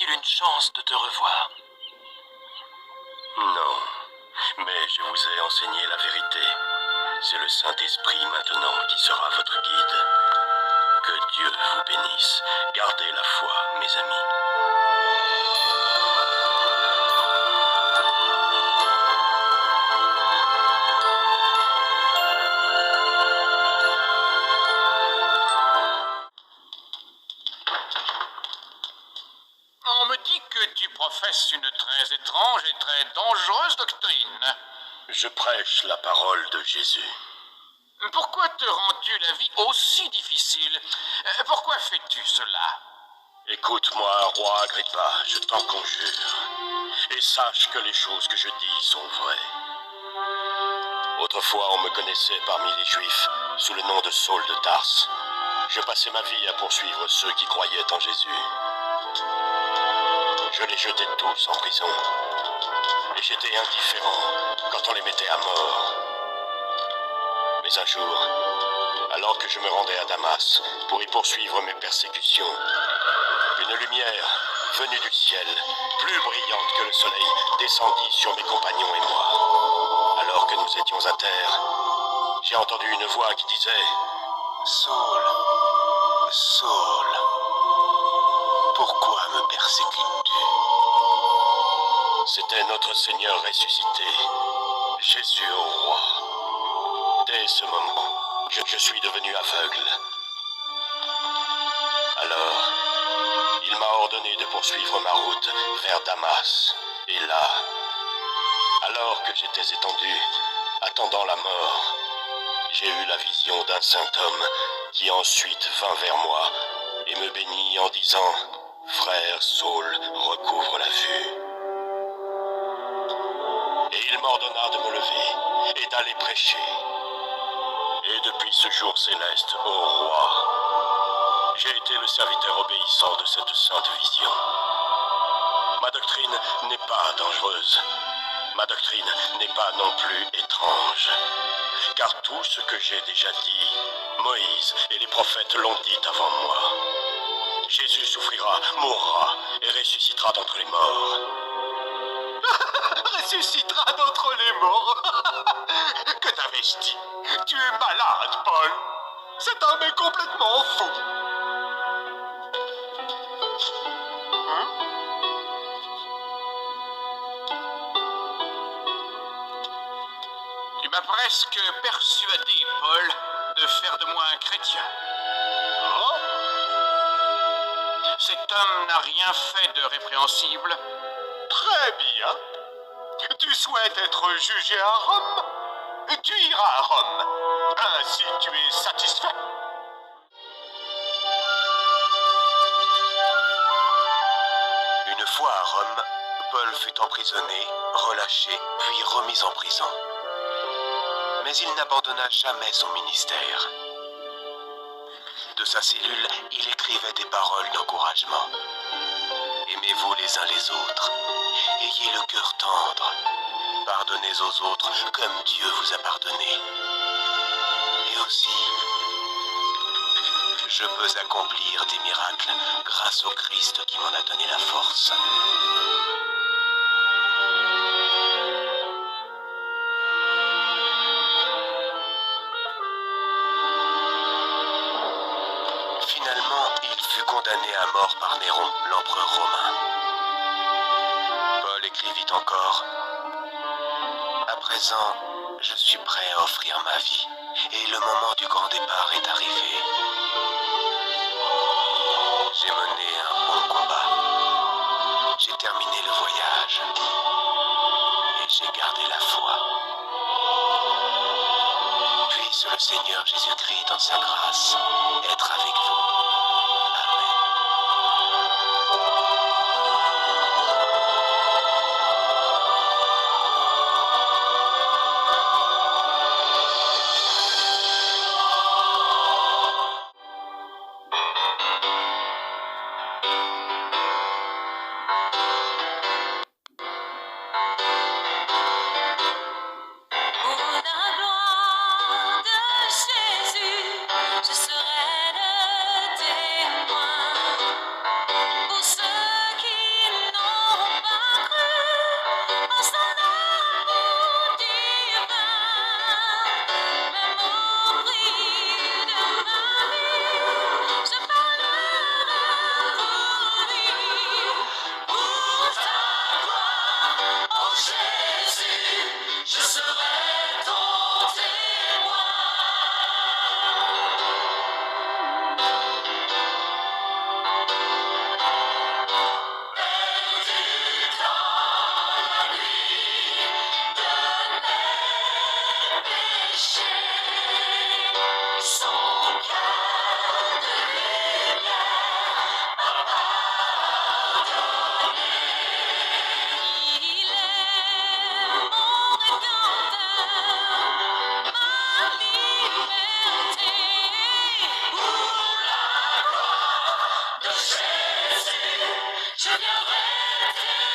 aurait-il une chance de te revoir? Non, mais je vous ai enseigné la vérité. C'est le Saint-Esprit maintenant qui sera votre guide. Que Dieu vous bénisse. Gardez la foi, mes amis. On me dit que tu professes une très étrange et très dangereuse doctrine. Je prêche la parole de Jésus. Pourquoi te rends-tu la vie aussi difficile? Pourquoi fais-tu cela? Écoute-moi, roi Agrippa, je t'en conjure, et sache que les choses que je dis sont vraies. Autrefois, on me connaissait parmi les Juifs sous le nom de Saul de Tarse. Je passais ma vie à poursuivre ceux qui croyaient en Jésus. Je les jetais tous en prison, et j'étais indifférent quand on les mettait à mort. Mais un jour, alors que je me rendais à Damas pour y poursuivre mes persécutions, une lumière venue du ciel, plus brillante que le soleil, descendit sur mes compagnons et moi. Alors que nous étions à terre, j'ai entendu une voix qui disait « Saul, Saul, pourquoi me persécutes-tu » C'était notre Seigneur ressuscité, Jésus au roi. Dès ce moment, je suis devenu aveugle. Alors, il m'a ordonné de poursuivre ma route vers Damas. Et là, alors que j'étais étendu, attendant la mort, j'ai eu la vision d'un saint homme qui ensuite vint vers moi et me bénit en disant « Frère Saul, recouvre la vue ». Et il m'ordonna de me lever et d'aller prêcher. Et depuis ce jour céleste, ô roi, j'ai été le serviteur obéissant de cette sainte vision. Ma doctrine n'est pas dangereuse. Ma doctrine n'est pas non plus étrange. Car tout ce que j'ai déjà dit, Moïse et les prophètes l'ont dit avant moi. Jésus souffrira, mourra et ressuscitera d'entre les morts. Ressuscitera d'entre les morts. Que t'avais-je dit? Tu es malade, Paul. Cet homme est complètement fou. Tu m'as presque persuadé, Paul, de faire de moi un chrétien. Oh? Cet homme n'a rien fait de répréhensible. Très bien. Tu souhaites être jugé à Rome? Tu iras à Rome. Ainsi tu es satisfait. Une fois à Rome, Paul fut emprisonné, relâché, puis remis en prison. Mais il n'abandonna jamais son ministère. De sa cellule, il écrivait des paroles d'encouragement. Aimez-vous les uns les autres. Ayez le cœur tendre. Pardonnez aux autres comme Dieu vous a pardonné. Et aussi, je peux accomplir des miracles grâce au Christ qui m'en a donné la force. Finalement, il fut condamné à mort par Néron, l'empereur romain. Paul écrivit encore « À présent, je suis prêt à offrir ma vie, et le moment du grand départ est arrivé. J'ai mené un bon combat. J'ai terminé le voyage, et j'ai gardé la foi. Puisse le Seigneur Jésus-Christ, dans sa grâce, être avec vous. Amen. Pour la gloire de Jésus, je serai le je viendrai